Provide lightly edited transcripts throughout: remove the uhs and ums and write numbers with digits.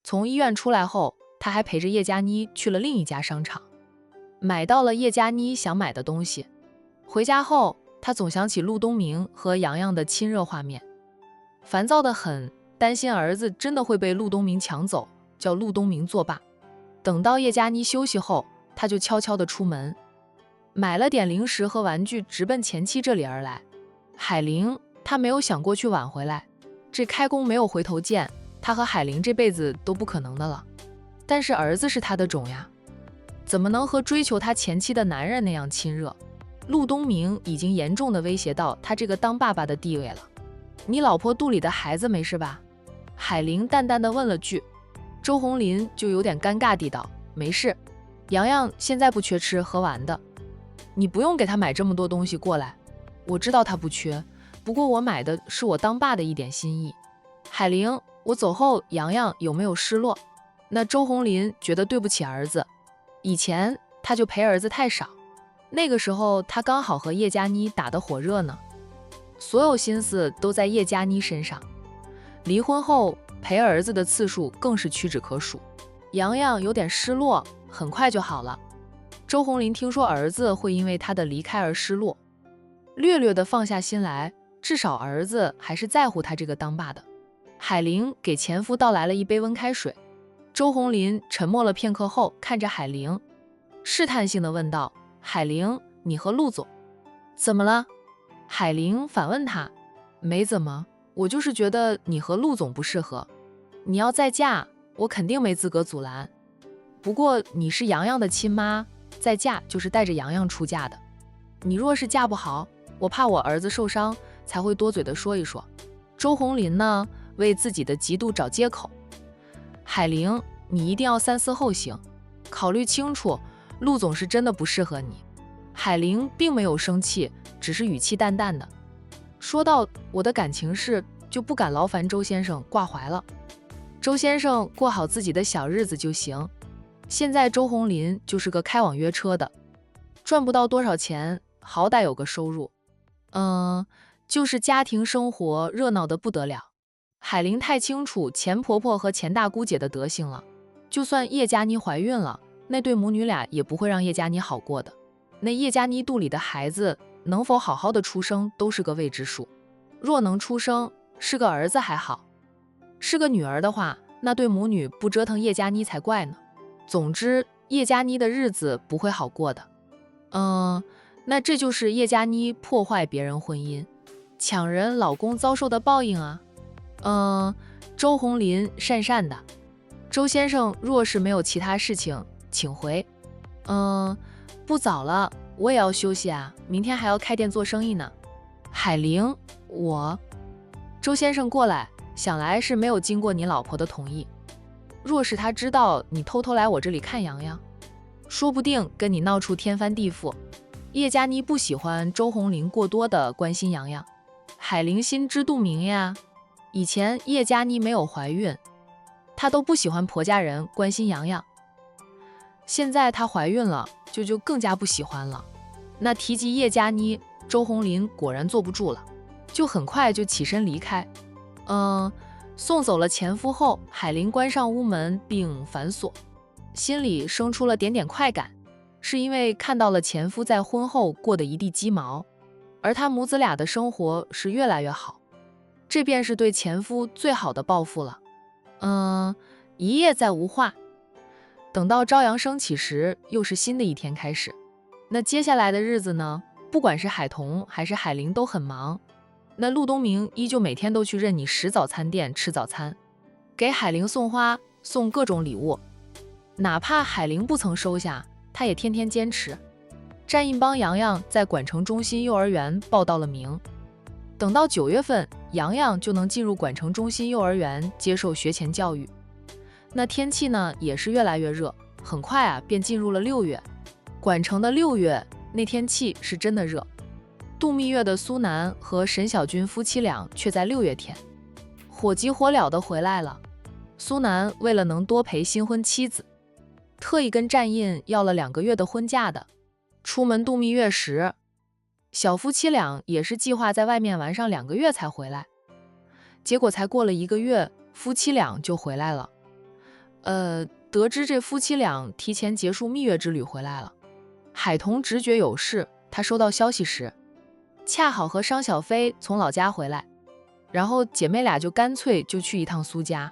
从医院出来后，他还陪着叶佳妮去了另一家商场，买到了叶佳妮想买的东西。回家后，他总想起陆东明和洋洋的亲热画面，烦躁得很，担心儿子真的会被陆东明抢走，叫陆东明作罢。等到叶佳妮休息后，他就悄悄地出门，买了点零食和玩具，直奔前妻这里而来。海玲，他没有想过去挽回来，这开弓没有回头箭，他和海玲这辈子都不可能的了。但是儿子是他的种呀，怎么能和追求他前妻的男人那样亲热？陆东明已经严重地威胁到他这个当爸爸的地位了。你老婆肚里的孩子没事吧？海玲淡淡地问了句。周红林就有点尴尬地道：没事，洋洋现在不缺吃喝玩的，你不用给他买这么多东西过来。我知道他不缺，不过我买的是我当爸的一点心意。海玲，我走后洋洋有没有失落？那周红林觉得对不起儿子，以前他就陪儿子太少，那个时候他刚好和叶佳妮打得火热呢，所有心思都在叶佳妮身上。离婚后陪儿子的次数更是屈指可数。洋洋有点失落，很快就好了。周红林听说儿子会因为他的离开而失落，略略地放下心来，至少儿子还是在乎他这个当爸的。海玲给前夫倒来了一杯温开水。周红林沉默了片刻后，看着海玲，试探性地问道：海玲，你和陆总怎么了？海玲反问他：没怎么，我就是觉得你和陆总不适合，你要再嫁，我肯定没资格阻拦。不过你是洋洋的亲妈，再嫁就是带着洋洋出嫁的，你若是嫁不好，我怕我儿子受伤，才会多嘴的说一说。周红林呢，为自己的嫉妒找借口。海玲，你一定要三思后行，考虑清楚，陆总是真的不适合你。海玲并没有生气，只是语气淡淡的说道：我的感情事就不敢劳烦周先生挂怀了，周先生过好自己的小日子就行。现在周红林就是个开网约车的，赚不到多少钱，好歹有个收入，就是家庭生活热闹得不得了。海玲太清楚钱婆婆和钱大姑姐的德行了，就算叶佳妮怀孕了，那对母女俩也不会让叶佳妮好过的。那叶佳妮肚里的孩子能否好好的出生都是个未知数，若能出生，是个儿子还好，是个女儿的话，那对母女不折腾叶佳妮才怪呢。总之，叶佳妮的日子不会好过的。那这就是叶佳妮破坏别人婚姻，抢人老公遭受的报应啊。周红林讪讪的，周先生若是没有其他事情，请回。不早了，我也要休息啊，明天还要开店做生意呢。海玲，周先生过来，想来是没有经过你老婆的同意。若是他知道你偷偷来我这里看洋洋，说不定跟你闹出天翻地覆。叶佳妮不喜欢周红林过多的关心洋洋，海玲心知肚明呀。以前叶佳妮没有怀孕，她都不喜欢婆家人关心洋洋，现在她怀孕了，就更加不喜欢了。那提及叶佳妮，周红林果然坐不住了，就很快就起身离开。送走了前夫后，海玲关上屋门并反锁，心里生出了点点快感，是因为看到了前夫在婚后过得一地鸡毛，而他母子俩的生活是越来越好，这便是对前夫最好的报复了。一夜再无话，等到朝阳升起时，又是新的一天开始。那接下来的日子呢，不管是海童还是海玲都很忙。那陆东明依旧每天都去任你食早餐店吃早餐，给海玲送花，送各种礼物，哪怕海玲不曾收下，他也天天坚持。战印帮洋洋在管城中心幼儿园报到了名，等到9月份，洋洋就能进入管城中心幼儿园接受学前教育。那天气呢，也是越来越热，很快啊便进入了6月。管城的6月那天气是真的热。度蜜月的苏南和沈小军夫妻俩却在6月天火急火燎地回来了。苏南为了能多陪新婚妻子，特意跟战印要了2个月的婚假的。出门度蜜月时，小夫妻俩也是计划在外面玩上2个月才回来，结果才过了1个月，夫妻俩就回来了。得知这夫妻俩提前结束蜜月之旅回来了，海童直觉有事。他收到消息时，恰好和商小飞从老家回来，然后姐妹俩就干脆就去一趟苏家。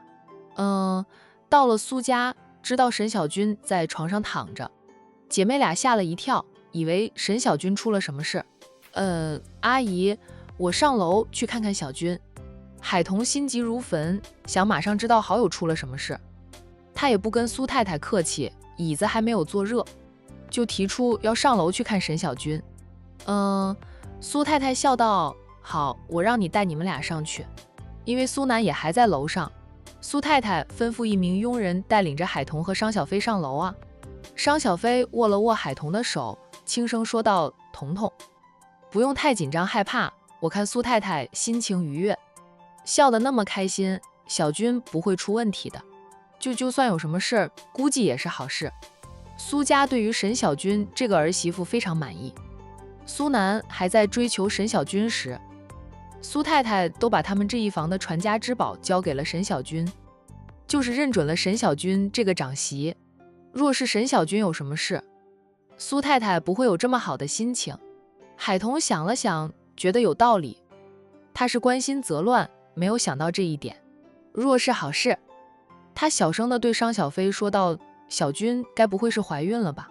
到了苏家，知道沈小军在床上躺着，姐妹俩吓了一跳，以为沈小军出了什么事。阿姨，我上楼去看看小军。海童心急如焚，想马上知道好友出了什么事。他也不跟苏太太客气，椅子还没有坐热，就提出要上楼去看沈小军。苏太太笑道：好，我让你带你们俩上去。因为苏南也还在楼上，苏太太吩咐一名佣人带领着海童和商小飞上楼啊。商小飞握了握海童的手，轻声说道：童童，不用太紧张害怕，我看苏太太心情愉悦，笑得那么开心，小军不会出问题的。就算有什么事儿，估计也是好事。苏家对于沈小军这个儿媳妇非常满意。苏南还在追求沈小军时，苏太太都把他们这一房的传家之宝交给了沈小军，就是认准了沈小军这个长媳。若是沈小军有什么事，苏太太不会有这么好的心情。海童想了想，觉得有道理。他是关心则乱，没有想到这一点。若是好事，他小声地对商小飞说道：小军该不会是怀孕了吧？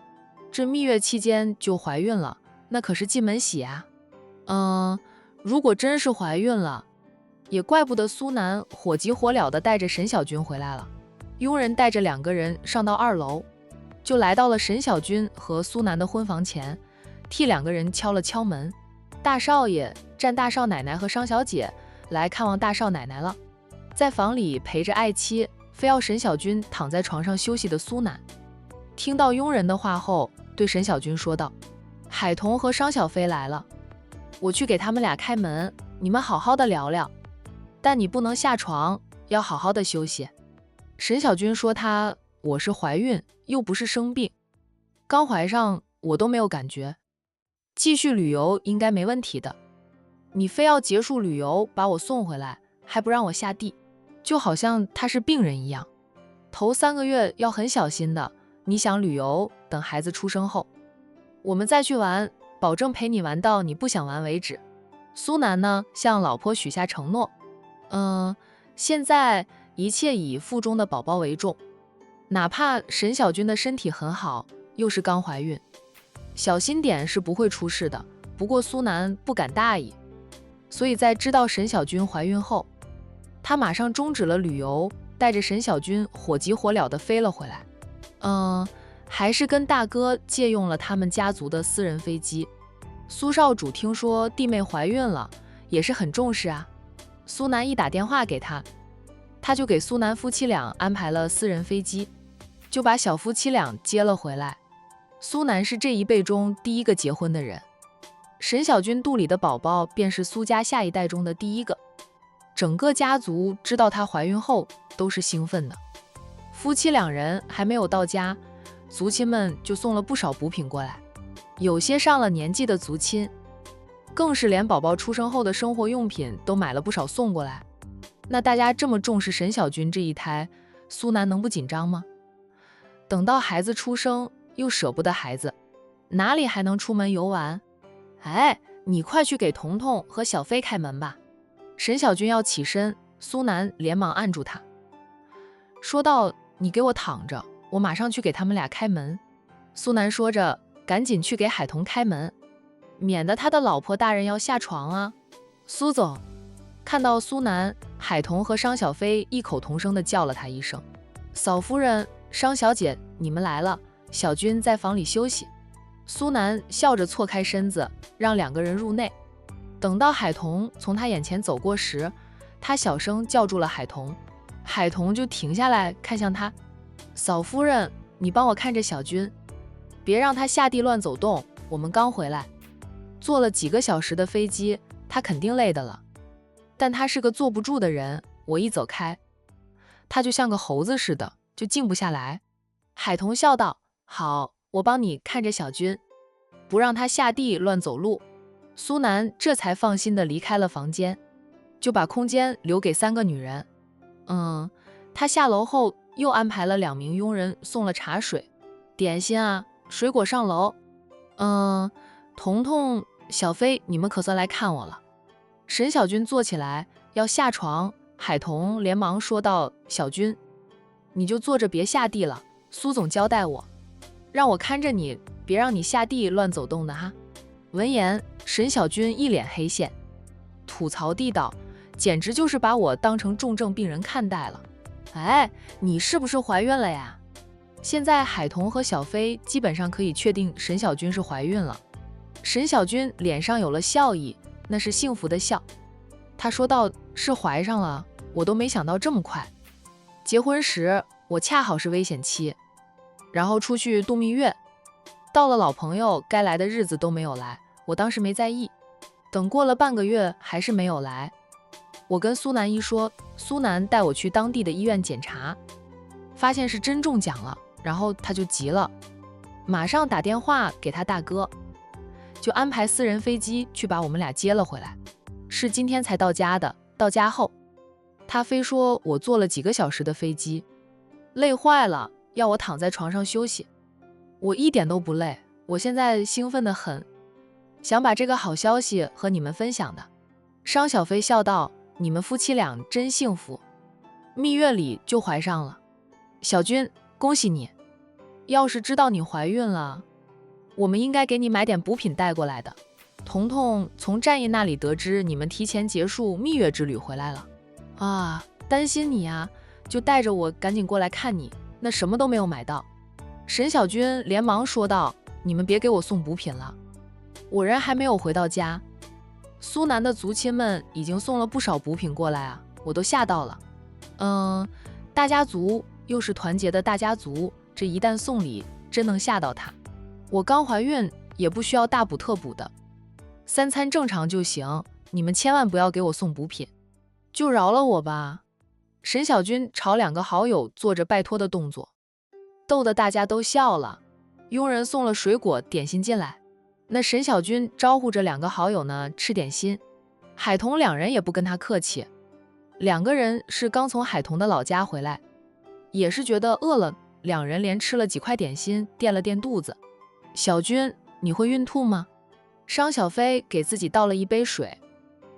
这蜜月期间就怀孕了，那可是进门喜啊。如果真是怀孕了，也怪不得苏南火急火燎地带着沈小军回来了。佣人带着2个人上到2楼，就来到了沈小军和苏南的婚房前，替2个人敲了敲门。大少爷站大少奶奶和商小姐来看望大少奶奶了。在房里陪着爱妻，非要沈小军躺在床上休息的苏南，听到佣人的话后，对沈小军说道：海童和商小飞来了，我去给他们俩开门，你们好好的聊聊，但你不能下床，要好好的休息。沈小军说我是怀孕，又不是生病，刚怀上我都没有感觉，继续旅游应该没问题的。你非要结束旅游把我送回来，还不让我下地，就好像他是病人一样。头3个月要很小心的，你想旅游，等孩子出生后，我们再去玩，保证陪你玩到你不想玩为止。苏南呢，向老婆许下承诺，现在一切以腹中的宝宝为重，哪怕沈小军的身体很好，又是刚怀孕，小心点是不会出事的。不过苏南不敢大意，所以在知道沈小军怀孕后，他马上终止了旅游，带着沈小军火急火燎地飞了回来。还是跟大哥借用了他们家族的私人飞机。苏少主听说弟妹怀孕了，也是很重视啊。苏南一打电话给他，他就给苏南夫妻俩安排了私人飞机，就把小夫妻俩接了回来。苏南是这一辈中第一个结婚的人，沈小军肚里的宝宝便是苏家下一代中的第一个。整个家族知道她怀孕后都是兴奋的。夫妻2人还没有到家，族亲们就送了不少补品过来，有些上了年纪的族亲，更是连宝宝出生后的生活用品都买了不少送过来。那大家这么重视沈小军这一胎，苏南能不紧张吗？等到孩子出生，又舍不得孩子，哪里还能出门游玩？你快去给彤彤和小飞开门吧。沈小军要起身，苏南连忙按住他，说道：你给我躺着，我马上去给他们俩开门。苏南说着，赶紧去给海童开门，免得他的老婆大人要下床啊。苏总看到苏南，海童和商小飞异口同声地叫了他一声：嫂夫人、商小姐，你们来了，小军在房里休息。苏南笑着错开身子，让2个人入内。等到海童从他眼前走过时，他小声叫住了海童，海童就停下来看向他：嫂夫人，你帮我看着小军，别让他下地乱走动，我们刚回来，坐了几个小时的飞机，他肯定累的了，但他是个坐不住的人，我一走开，他就像个猴子似的，就静不下来。海童笑道：好，我帮你看着小军，不让他下地乱走路。苏南这才放心地离开了房间，就把空间留给3个女人。他下楼后又安排了2名佣人送了茶水、点心啊、水果上楼。彤彤、小飞，你们可算来看我了。沈小军坐起来要下床，海彤连忙说道：“小军，你就坐着别下地了，苏总交代我，让我看着你，别让你下地乱走动的哈。”闻言，沈小军一脸黑线，吐槽地道：“简直就是把我当成重症病人看待了。哎，你是不是怀孕了呀？”现在海彤和小飞基本上可以确定沈小军是怀孕了。沈小军脸上有了笑意，那是幸福的笑。他说道：“是怀上了，我都没想到这么快。结婚时我恰好是危险期，然后出去度蜜月，到了老朋友该来的日子都没有来，我当时没在意。等过了半个月还是没有来，我跟苏南一说，苏南带我去当地的医院检查，发现是真中奖了，然后他就急了，马上打电话给他大哥，就安排私人飞机去把我们俩接了回来，是今天才到家的。到家后，他非说我坐了几个小时的飞机，累坏了，要我躺在床上休息。我一点都不累，我现在兴奋得很，想把这个好消息和你们分享的。”商小飞笑道：“你们夫妻俩真幸福，蜜月里就怀上了。小军，恭喜你！要是知道你怀孕了，我们应该给你买点补品带过来的。彤彤从战役那里得知你们提前结束蜜月之旅回来了啊，担心你啊，就带着我赶紧过来看你，那什么都没有买到。”沈小军连忙说道：“你们别给我送补品了，我人还没有回到家，苏南的族亲们已经送了不少补品过来啊，我都吓到了。大家族又是团结的大家族，这一旦送礼真能吓到他。我刚怀孕也不需要大补特补的，3餐正常就行，你们千万不要给我送补品，就饶了我吧。”沈小军朝2个好友做着拜托的动作，逗得大家都笑了。佣人送了水果点心进来，那沈小军招呼着2个好友呢吃点心。海彤2人也不跟他客气，2个人是刚从海彤的老家回来，也是觉得饿了，2人连吃了几块点心垫了垫肚子。小军，你会孕吐吗？商小飞给自己倒了一杯水，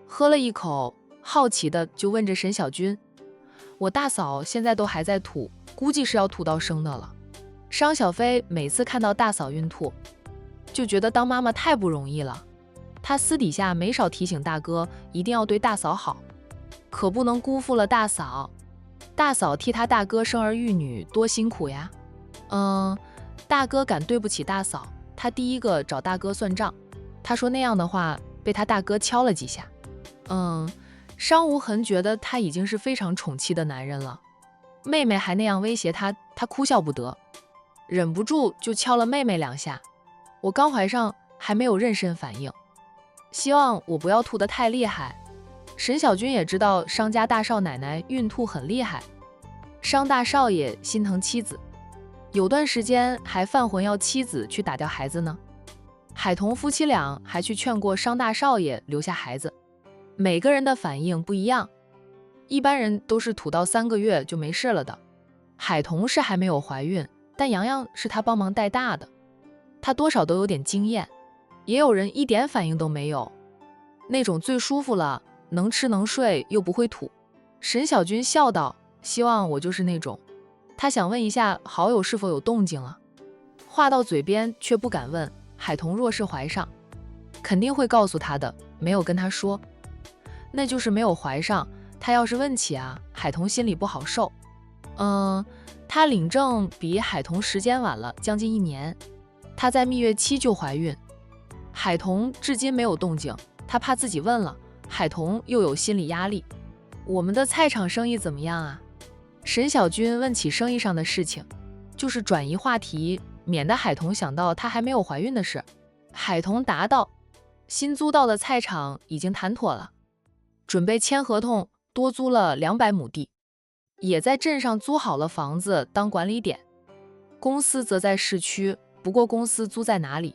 喝了一口，好奇的就问着沈小军：“我大嫂现在都还在吐，估计是要吐到生的了。”商小飞每次看到大嫂孕吐，就觉得当妈妈太不容易了。他私底下没少提醒大哥一定要对大嫂好，可不能辜负了大嫂。大嫂替他大哥生儿育女多辛苦呀。大哥敢对不起大嫂，他第一个找大哥算账。他说那样的话被他大哥敲了几下。商无痕觉得他已经是非常宠妻的男人了，妹妹还那样威胁他，他哭笑不得，忍不住就敲了妹妹2下。我刚怀上还没有妊娠反应，希望我不要吐得太厉害。沈小军也知道商家大少奶奶孕吐很厉害，商大少爷心疼妻子，有段时间还犯浑要妻子去打掉孩子呢。海彤夫妻俩还去劝过商大少爷留下孩子，每个人的反应不一样，一般人都是吐到3个月就没事了的。海彤是还没有怀孕，但洋洋是他帮忙带大的，他多少都有点经验。也有人一点反应都没有，那种最舒服了，能吃能睡又不会吐。沈小军笑道：“希望我就是那种。”他想问一下好友是否有动静了，话到嘴边却不敢问。海彤若是怀上，肯定会告诉他的，没有跟他说，那就是没有怀上。他要是问起啊，海彤心里不好受。他领证比海彤时间晚了将近1年，他在蜜月期就怀孕。海彤至今没有动静，他怕自己问了，海彤又有心理压力。我们的菜场生意怎么样啊？沈小军问起生意上的事情，就是转移话题，免得海彤想到她还没有怀孕的事。海彤答道：“新租到的菜场已经谈妥了，准备签合同，多租了200亩地，也在镇上租好了房子当管理点。公司则在市区，不过公司租在哪里，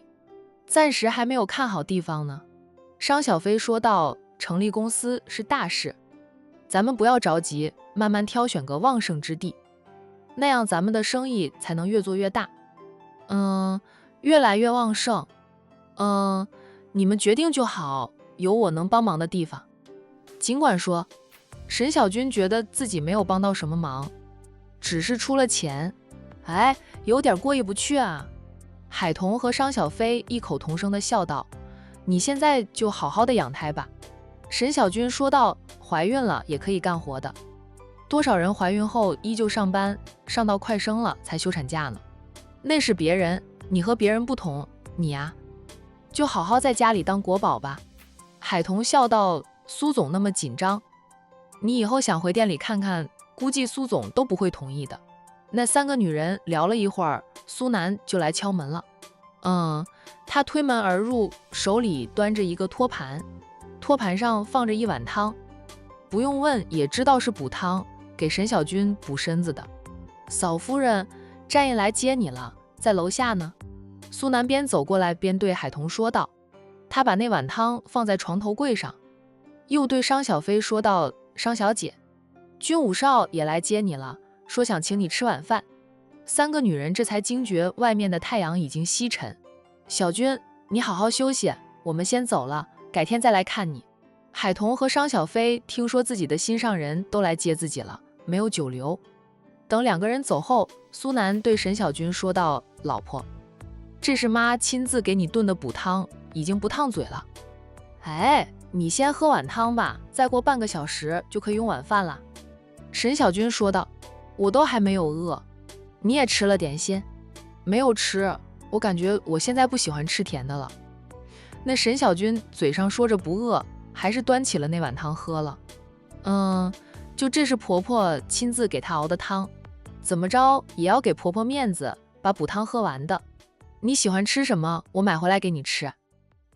暂时还没有看好地方呢。”商小飞说道：“成立公司是大事，咱们不要着急，慢慢挑选个旺盛之地。”那样咱们的生意才能越做越大。越来越旺盛。你们决定就好，有我能帮忙的地方。尽管说，沈小军觉得自己没有帮到什么忙，只是出了钱，有点过意不去啊。海童和商小飞异口同声地笑道：“你现在就好好的养胎吧。”沈小军说道：“怀孕了也可以干活的，多少人怀孕后依旧上班，上到快生了才休产假呢？那是别人，你和别人不同，你呀，就好好在家里当国宝吧。”海童笑道：“苏总那么紧张，你以后想回店里看看，估计苏总都不会同意的。”那3个女人聊了一会儿，苏南就来敲门了。他推门而入，手里端着一个托盘，托盘上放着一碗汤，不用问也知道是补汤，给沈小军补身子的。嫂夫人，战印来接你了，在楼下呢。苏南边走过来边对海童说道。他把那碗汤放在床头柜上，又对商小飞说道：“商小姐，军武少也来接你了，说想请你吃晚饭。”3个女人这才惊觉外面的太阳已经西沉。小军，你好好休息，我们先走了，改天再来看你。海童和商小飞听说自己的心上人都来接自己了，没有久留。等2个人走后，苏南对沈小军说道：“老婆，这是妈亲自给你炖的补汤，已经不烫嘴了。你先喝碗汤吧，再过半个小时就可以用晚饭了。”沈小军说道：“我都还没有饿，你也吃了点心？”“没有吃，我感觉我现在不喜欢吃甜的了。”那沈小军嘴上说着不饿，还是端起了那碗汤喝了。就这是婆婆亲自给他熬的汤，怎么着也要给婆婆面子，把补汤喝完的。你喜欢吃什么，我买回来给你吃。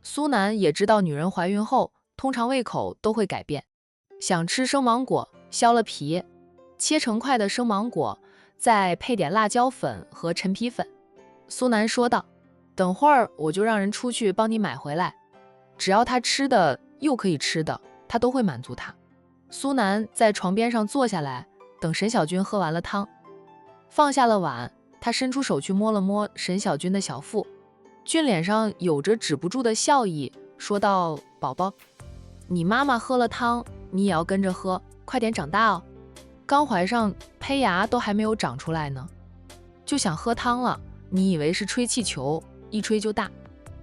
苏南也知道女人怀孕后通常胃口都会改变，想吃生芒果，削了皮，切成块的生芒果，再配点辣椒粉和陈皮粉。苏南说道：“等会儿我就让人出去帮你买回来，只要他吃的又可以吃的，他都会满足他。”苏南在床边上坐下来，等沈小军喝完了汤，放下了碗，他伸出手去摸了摸沈小军的小腹，俊脸上有着止不住的笑意，说道：“宝宝，你妈妈喝了汤，你也要跟着喝，快点长大哦。刚怀上胚芽都还没有长出来呢，就想喝汤了，你以为是吹气球，一吹就大。”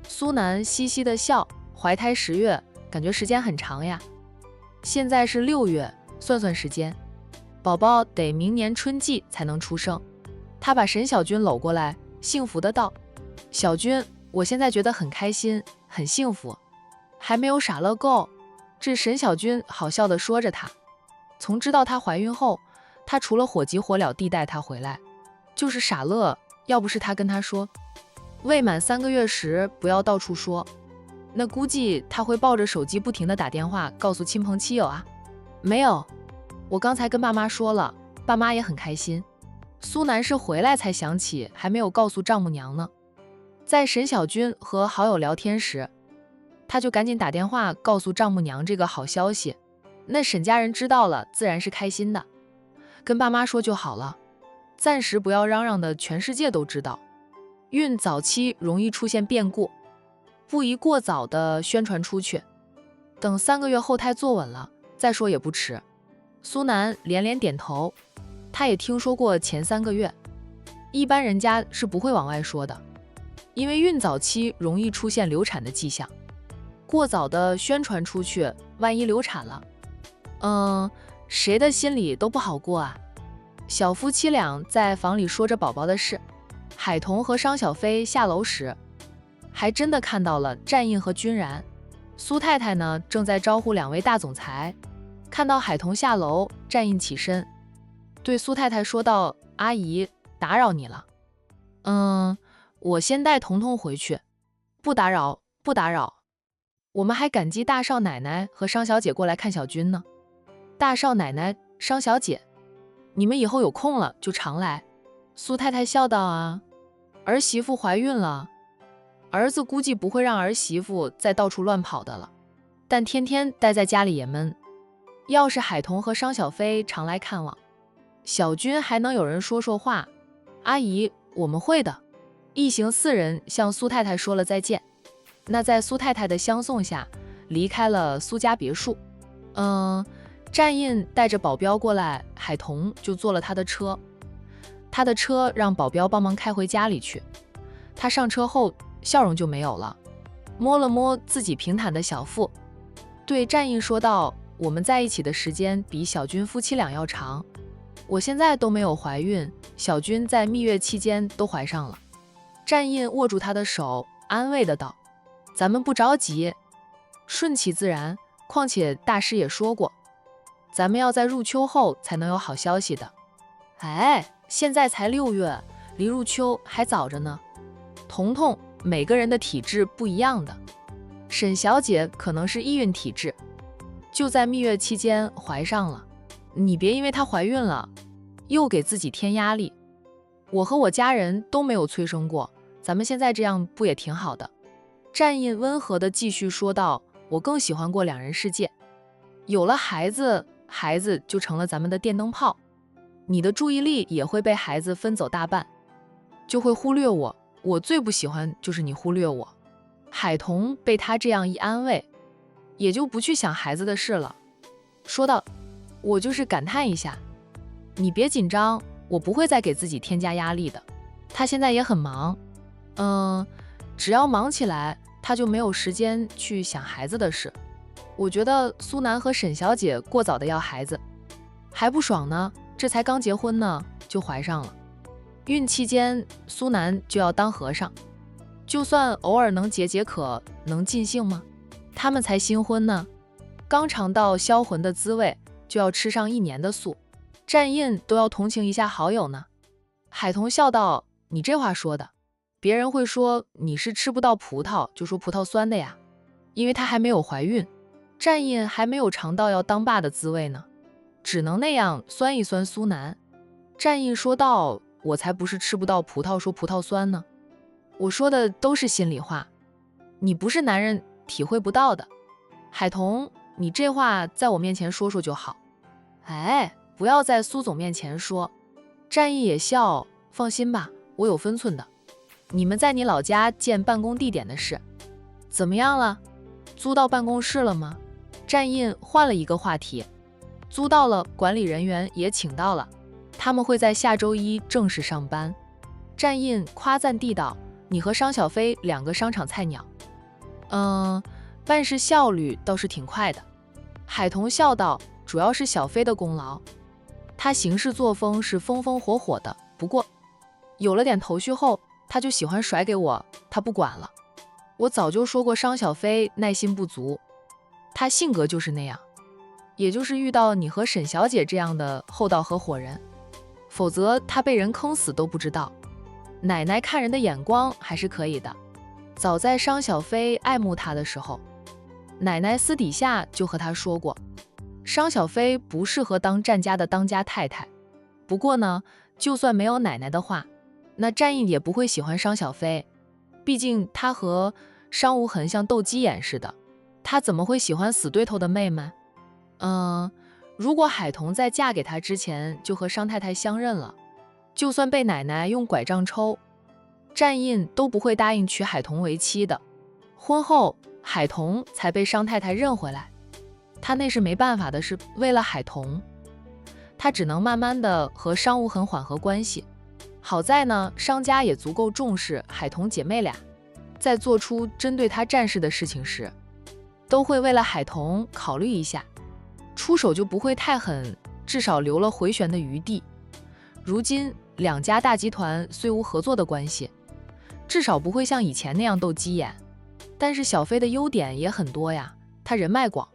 苏南嘻嘻的笑，怀胎10月，感觉时间很长呀。现在是6月，算算时间，宝宝得明年春季才能出生。他把沈小军搂过来，幸福的道：“小军，我现在觉得很开心，很幸福，还没有傻乐够。”这沈小军好笑的说着他。从知道她怀孕后，他除了火急火燎地带她回来，就是傻乐。要不是他跟他说，未满3个月时不要到处说，那估计他会抱着手机不停的打电话告诉亲朋戚友啊。没有，我刚才跟爸妈说了，爸妈也很开心。苏南是回来才想起还没有告诉丈母娘呢。在沈小军和好友聊天时，他就赶紧打电话告诉丈母娘这个好消息。那沈家人知道了自然是开心的，跟爸妈说就好了，暂时不要嚷嚷的全世界都知道。孕早期容易出现变故，不宜过早的宣传出去，等3个月后胎坐稳了再说也不迟。苏南连连点头，他也听说过前3个月一般人家是不会往外说的，因为孕早期容易出现流产的迹象，过早的宣传出去，万一流产了，谁的心里都不好过啊。小夫妻俩在房里说着宝宝的事，海童和商小飞下楼时，还真的看到了战印和君然。苏太太呢，正在招呼2位大总裁，看到海童下楼，战印起身，对苏太太说道：“阿姨，打扰你了。我先带彤彤回去。”“不打扰，不打扰，我们还感激大少奶奶和商小姐过来看小军呢。”“大少奶奶，商小姐，你们以后有空了就常来。”苏太太笑道：“啊，儿媳妇怀孕了，儿子估计不会让儿媳妇再到处乱跑的了，但天天待在家里也闷。要是海童和商小飞常来看望，小军还能有人说说话。阿姨，我们会的。一行4人向苏太太说了再见。那在苏太太的相送下，离开了苏家别墅。战印带着保镖过来，海童就坐了他的车。他的车让保镖帮忙开回家里去。他上车后笑容就没有了，摸了摸自己平坦的小腹，对战印说道：“我们在一起的时间比小军夫妻俩要长，我现在都没有怀孕，小军在蜜月期间都怀上了。”战印握住他的手，安慰的道：“咱们不着急，顺其自然。况且大师也说过，咱们要在入秋后才能有好消息的。哎，现在才6月，离入秋还早着呢。彤彤，每个人的体质不一样的，沈小姐可能是易孕体质，就在蜜月期间怀上了。你别因为她怀孕了，又给自己添压力。我和我家人都没有催生过，咱们现在这样不也挺好的？”战印温和地继续说道：“我更喜欢过2人世界，有了孩子，孩子就成了咱们的电灯泡，你的注意力也会被孩子分走大半，就会忽略我。我最不喜欢就是你忽略我。”海童被他这样一安慰，也就不去想孩子的事了，说道：“我就是感叹一下，你别紧张，我不会再给自己添加压力的。他现在也很忙，只要忙起来，他就没有时间去想孩子的事。我觉得苏南和沈小姐过早的要孩子，还不爽呢，这才刚结婚呢，就怀上了。孕期间，苏南就要当和尚，就算偶尔能解解渴，能尽兴吗？他们才新婚呢，刚尝到销魂的滋味，就要吃上1年的素，战印都要同情一下好友呢。”海童笑道：“你这话说的，别人会说你是吃不到葡萄就说葡萄酸的呀，因为她还没有怀孕，战印还没有尝到要当爸的滋味呢，只能那样酸一酸苏南。”战印说道：“我才不是吃不到葡萄说葡萄酸呢，我说的都是心里话，你不是男人体会不到的。海童，你这话在我面前说说就好。哎，不要在苏总面前说。”战印也笑：“放心吧，我有分寸的。你们在你老家建办公地点的事怎么样了？租到办公室了吗？”战印换了一个话题：“租到了，管理人员也请到了，他们会在下周1正式上班。”战印夸赞地道：“你和商小飞2个商场菜鸟，办事效率倒是挺快的。”海童笑道：“主要是小飞的功劳，他行事作风是风风火火的，不过有了点头绪后，他就喜欢甩给我，他不管了。我早就说过商小飞耐心不足，他性格就是那样，也就是遇到你和沈小姐这样的厚道合伙人，否则他被人坑死都不知道。奶奶看人的眼光还是可以的，早在商小飞爱慕他的时候，奶奶私底下就和他说过，商小飞不适合当战家的当家太太。不过呢，就算没有奶奶的话，那战印也不会喜欢商小飞，毕竟他和商无痕像斗鸡眼似的，他怎么会喜欢死对头的妹妹？如果海童在嫁给他之前就和商太太相认了，就算被奶奶用拐杖抽，战印都不会答应娶海童为妻的。婚后海童才被商太太认回来，他那是没办法的事，为了海童，他只能慢慢的和商无痕缓和关系。好在呢，商家也足够重视海童姐妹俩，在做出针对他战事的事情时，都会为了海童考虑一下，出手就不会太狠，至少留了回旋的余地。如今2家大集团虽无合作的关系，至少不会像以前那样斗鸡眼。但是小飞的优点也很多呀，他人脉广，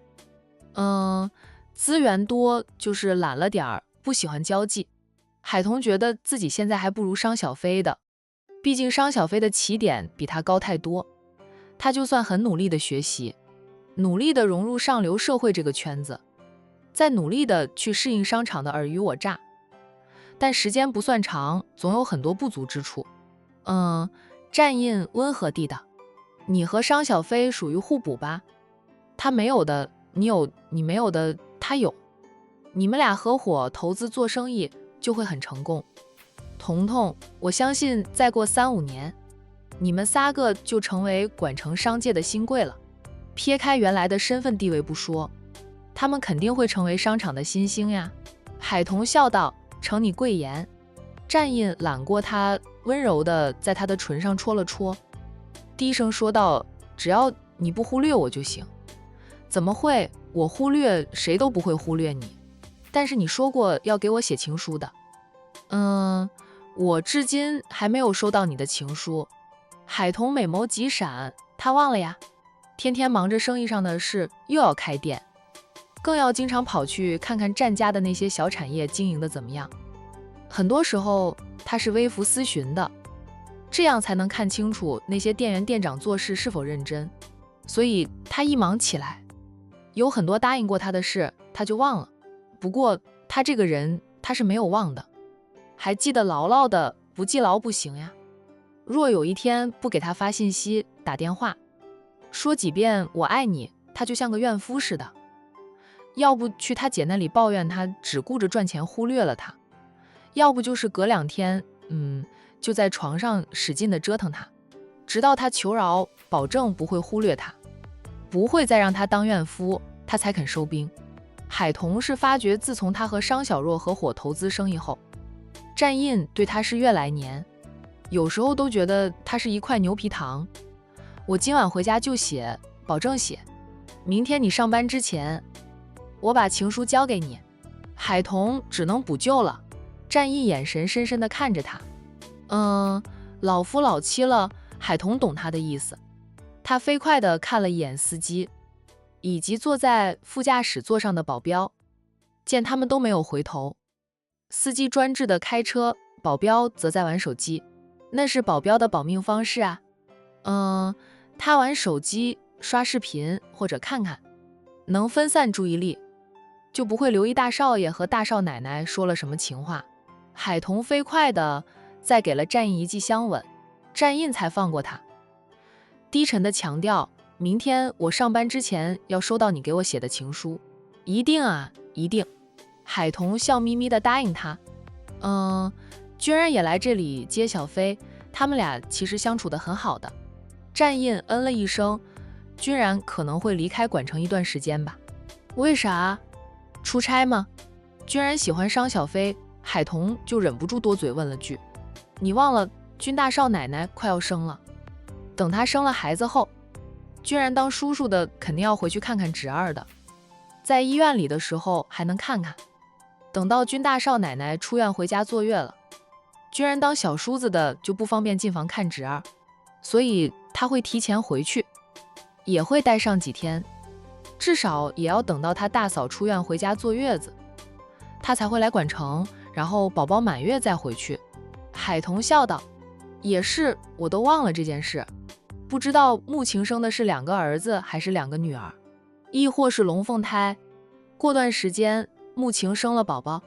资源多，就是懒了点儿，不喜欢交际。海童觉得自己现在还不如商小飞的，毕竟商小飞的起点比他高太多。他就算很努力的学习，努力的融入上流社会这个圈子，再努力的去适应商场的尔虞我诈，但时间不算长，总有很多不足之处。战印温和地道：“你和商小飞属于互补吧，他没有的你有，你没有的他有，你们俩合伙投资做生意，就会很成功。彤彤，我相信再过3-5年，你们3个就成为管城商界的新贵了。撇开原来的身份地位不说，他们肯定会成为商场的新星呀。海童笑道：承你贵言。战印揽过他，温柔地在他的唇上戳了戳，低声说道：只要你不忽略我就行。怎么会？我忽略谁都不会忽略你。但是你说过要给我写情书的。我至今还没有收到你的情书。海童美眸几闪，他忘了呀，天天忙着生意上的事，又要开店，更要经常跑去看看战家的那些小产业经营的怎么样。很多时候他是微服私询的，这样才能看清楚那些店员店长做事是否认真。所以他一忙起来，有很多答应过他的事他就忘了。不过他这个人他是没有忘的，还记得牢牢的，不记牢不行呀。若有一天不给他发信息打电话，说几遍我爱你，他就像个怨妇似的。要不去他姐那里抱怨他只顾着赚钱忽略了他，要不就是隔2天就在床上使劲的折腾他，直到他求饶，保证不会忽略他，不会再让他当怨夫，他才肯收兵。海童是发觉自从他和商小若合伙投资生意后，战印对他是越来黏，有时候都觉得他是一块牛皮糖。我今晚回家就写，保证写，明天你上班之前我把情书交给你。海童只能补救了。战印眼神深深地看着他，老夫老妻了。海童懂他的意思，他飞快地看了一眼司机以及坐在副驾驶座上的保镖，见他们都没有回头。司机专制地开车，保镖则在玩手机，那是保镖的保命方式啊。他玩手机刷视频或者看看，能分散注意力，就不会留意大少爷和大少奶奶说了什么情话。海童飞快地再给了战印一记香吻，战印才放过他，低沉地强调：明天我上班之前要收到你给我写的情书。一定啊，一定。海童笑眯眯地答应他。君然也来这里接小飞，他们俩其实相处得很好的。战印了一声，君然可能会离开管城一段时间吧。为啥？出差吗？君然喜欢商小飞，海童就忍不住多嘴问了句：你忘了君大少奶奶快要生了，等她生了孩子后，君然当叔叔的肯定要回去看看侄儿的，在医院里的时候还能看看，等到君大少奶奶出院回家坐月了，君然当小叔子的就不方便进房看侄儿，所以他会提前回去，也会待上几天，至少也要等到他大嫂出院回家坐月子，他才会来管城，然后宝宝满月再回去。海童笑道：也是，我都忘了这件事，不知道穆晴生的是2个儿子还是2个女儿，亦或是龙凤胎。过段时间穆晴生了宝宝，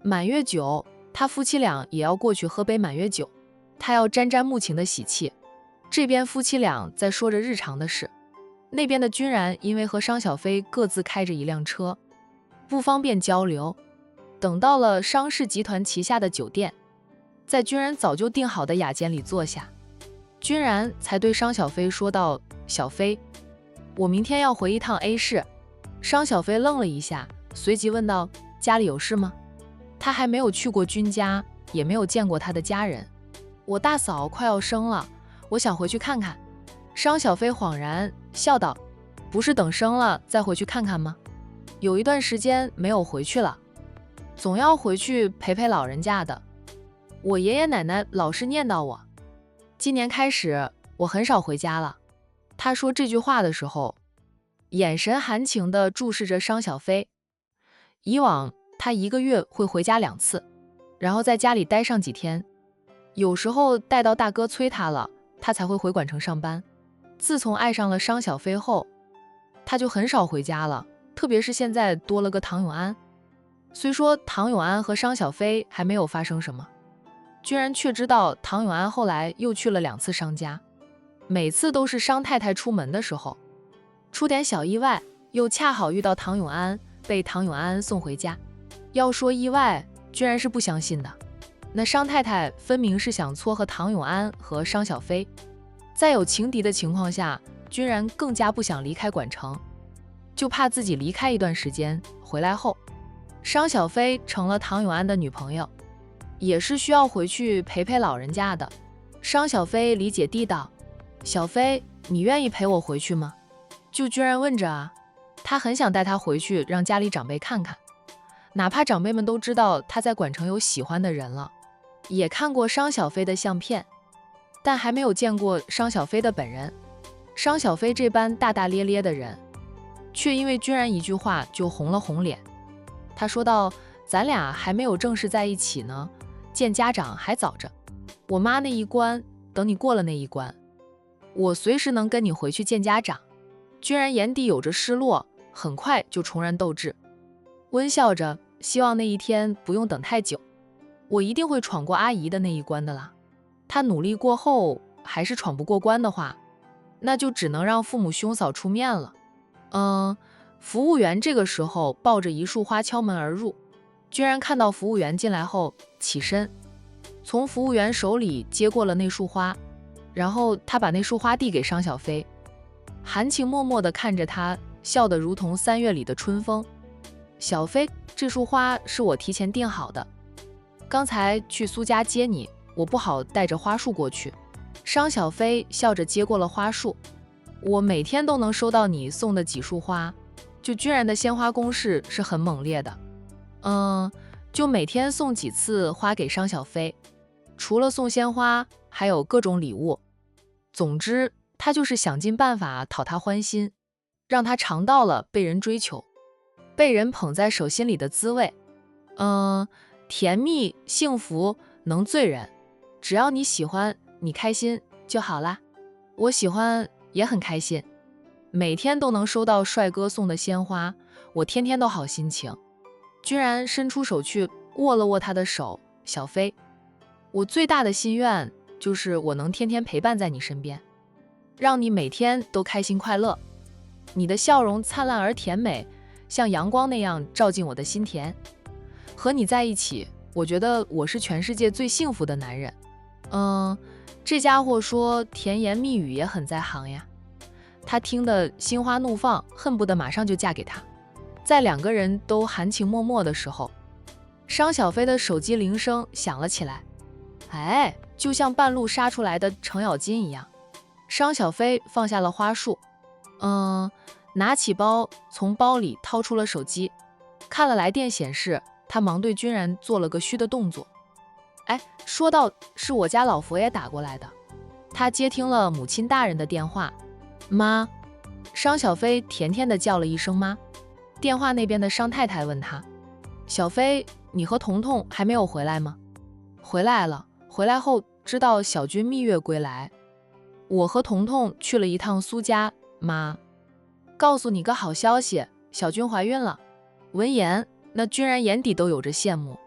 满月酒他夫妻俩也要过去喝杯满月酒，他要沾沾穆晴的喜气。这边夫妻俩在说着日常的事，那边的君然因为和商小飞各自开着一辆车，不方便交流。等到了商氏集团旗下的酒店，在君然早就订好的雅间里坐下，君然才对商小飞说道：小飞，我明天要回一趟 A 市。商小飞愣了一下，随即问道：家里有事吗？他还没有去过君家，也没有见过他的家人。我大嫂快要生了，我想回去看看。商小飞恍然笑道：不是等生了再回去看看吗？有一段时间没有回去了，总要回去陪陪老人家的。我爷爷奶奶老是念叨我，今年开始我很少回家了。他说这句话的时候，眼神含情地注视着商小飞。以往他1个月会回家2次，然后在家里待上几天，有时候待到大哥催他了，他才会回管城上班。自从爱上了商小飞后，他就很少回家了，特别是现在多了个唐永安。虽说唐永安和商小飞还没有发生什么，居然却知道唐永安后来又去了2次商家，每次都是商太太出门的时候出点小意外，又恰好遇到唐永安，被唐永安送回家。要说意外，居然是不相信的。那商太太分明是想撮合唐永安和商小飞，在有情敌的情况下，居然更加不想离开管城，就怕自己离开一段时间，回来后，商小飞成了唐永安的女朋友，也是需要回去陪陪老人家的。商小飞理解地道：“小飞，你愿意陪我回去吗？”就居然问着啊，他很想带他回去，让家里长辈看看，哪怕长辈们都知道他在管城有喜欢的人了，也看过商小飞的相片，但还没有见过商小飞的本人。商小飞这般大大咧咧的人，却因为居然一句话就红了红脸。他说道：“咱俩还没有正式在一起呢，见家长还早着。我妈那一关，等你过了那一关，我随时能跟你回去见家长。”居然眼底有着失落，很快就重燃斗志，温笑着，希望那一天不用等太久，我一定会闯过阿姨的那一关的啦。他努力过后还是闯不过关的话，那就只能让父母兄嫂出面了。服务员这个时候抱着一束花敲门而入，居然看到服务员进来后起身，从服务员手里接过了那束花，然后他把那束花递给商小飞，含情脉脉地看着他，笑得如同3月里的春风。小飞，这束花是我提前订好的，刚才去苏家接你，我不好带着花束过去。商小飞笑着接过了花束，我每天都能收到你送的几束花，就居然的鲜花攻势是很猛烈的。就每天送几次花给商小飞，除了送鲜花，还有各种礼物。总之，他就是想尽办法讨他欢心，让他尝到了被人追求、被人捧在手心里的滋味。甜蜜幸福能醉人，只要你喜欢，你开心就好啦。我喜欢也很开心，每天都能收到帅哥送的鲜花，我天天都好心情。居然伸出手去握了握他的手，小飞，我最大的心愿就是我能天天陪伴在你身边，让你每天都开心快乐。你的笑容灿烂而甜美，像阳光那样照进我的心田。和你在一起，我觉得我是全世界最幸福的男人。这家伙说甜言蜜语也很在行呀。他听得心花怒放，恨不得马上就嫁给他。在2个人都含情脉脉的时候，商小飞的手机铃声响了起来。就像半路杀出来的程咬金一样。商小飞放下了花束，拿起包，从包里掏出了手机，看了来电显示，他忙对君然做了个嘘的动作。说到是我家老佛爷打过来的。他接听了母亲大人的电话。妈。商小飞甜甜地叫了一声妈。电话那边的商太太问他：小飞，你和彤彤还没有回来吗？回来了，回来后知道小军蜜月归来，我和彤彤去了一趟苏家。妈，告诉你个好消息，小军怀孕了。闻言，那君然眼底都有着羡慕，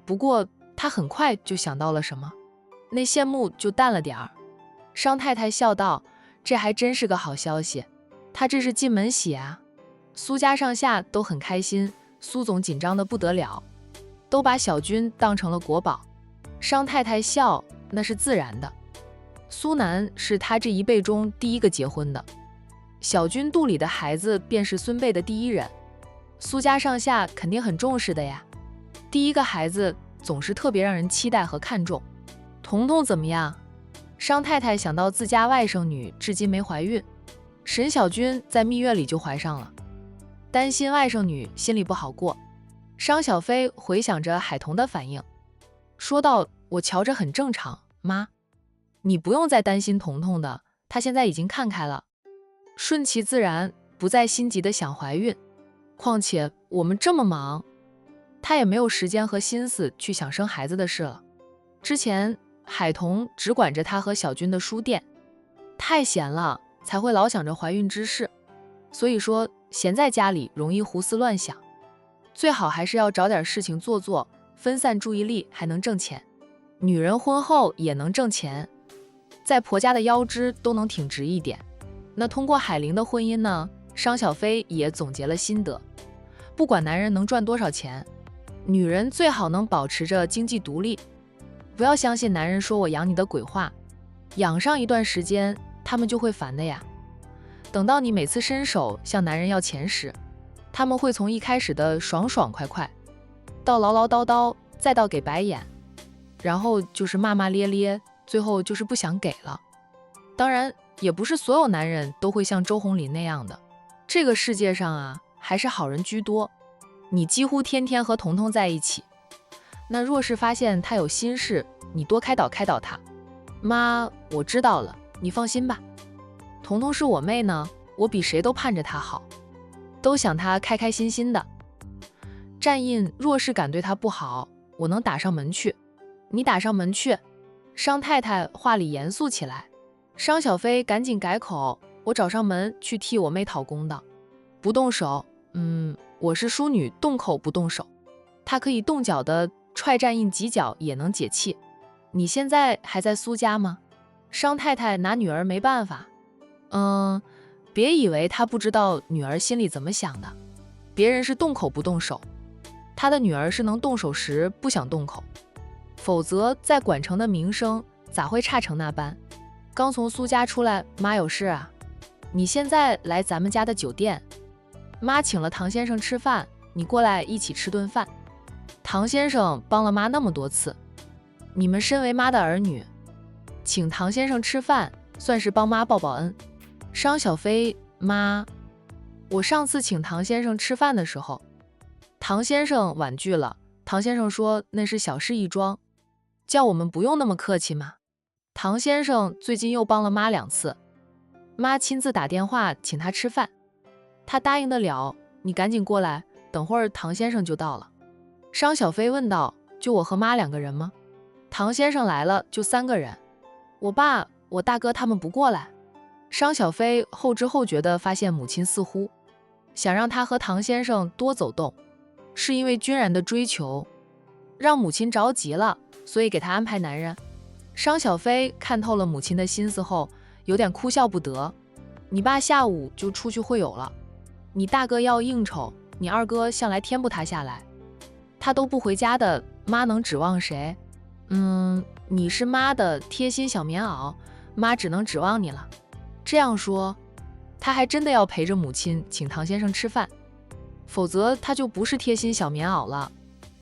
不过他很快就想到了什么，那羡慕就淡了点儿。商太太笑道：这还真是个好消息，他这是进门喜啊。苏家上下都很开心，苏总紧张得不得了，都把小军当成了国宝。商太太笑，那是自然的。苏南是他这一辈中第一个结婚的，小军肚里的孩子便是孙辈的第一人，苏家上下肯定很重视的呀。第一个孩子总是特别让人期待和看重。彤彤怎么样？商太太想到自家外甥女至今没怀孕，沈小军在蜜月里就怀上了，担心外甥女心里不好过。商小飞回想着海彤的反应，说道：我瞧着很正常，妈，你不用再担心彤彤的，她现在已经看开了，顺其自然，不再心急的想怀孕。况且我们这么忙，她也没有时间和心思去想生孩子的事了。之前海彤只管着她和小军的书店，太闲了，才会老想着怀孕之事。所以说闲在家里容易胡思乱想，最好还是要找点事情做做，分散注意力，还能挣钱。女人婚后也能挣钱，在婆家的腰肢都能挺直一点。那通过海玲的婚姻呢，商小飞也总结了心得，不管男人能赚多少钱，女人最好能保持着经济独立，不要相信男人说我养你的鬼话，养上一段时间，他们就会烦的呀。等到你每次伸手向男人要钱时，他们会从一开始的爽爽快快，到唠唠叨叨，再到给白眼，然后就是骂骂咧咧，最后就是不想给了。当然，也不是所有男人都会像周鸿林那样的，这个世界上啊，还是好人居多。你几乎天天和彤彤在一起，那若是发现他有心事，你多开导开导他。妈，我知道了，你放心吧。彤彤是我妹呢，我比谁都盼着她好，都想她开开心心的。战印若是敢对她不好，我能打上门去。你打上门去。商太太话里严肃起来。商小飞赶紧改口，我找上门去替我妹讨公道。不动手，我是淑女，动口不动手。她可以动脚的踹战印几脚也能解气。你现在还在苏家吗？商太太拿女儿没办法。别以为她不知道女儿心里怎么想的，别人是动口不动手，她的女儿是能动手时不想动口，否则在管城的名声咋会差成那般？刚从苏家出来，妈有事啊？你现在来咱们家的酒店，妈请了唐先生吃饭，你过来一起吃顿饭。唐先生帮了妈那么多次，你们身为妈的儿女，请唐先生吃饭，算是帮妈报报恩。商小飞，妈，我上次请唐先生吃饭的时候，唐先生婉拒了。唐先生说那是小事一桩，叫我们不用那么客气嘛。唐先生最近又帮了妈2次，妈亲自打电话请他吃饭，他答应得了，你赶紧过来，等会儿唐先生就到了。商小飞问道，就我和妈2个人吗？唐先生来了就3个人，我爸、我大哥他们不过来。商小飞后知后觉地发现母亲似乎想让他和唐先生多走动，是因为君然的追求，让母亲着急了，所以给他安排男人。商小飞看透了母亲的心思后，有点哭笑不得。你爸下午就出去会友了，你大哥要应酬，你二哥向来天不塌下来，他都不回家的，妈能指望谁？你是妈的贴心小棉袄，妈只能指望你了。这样说，他还真的要陪着母亲请唐先生吃饭，否则他就不是贴心小棉袄了。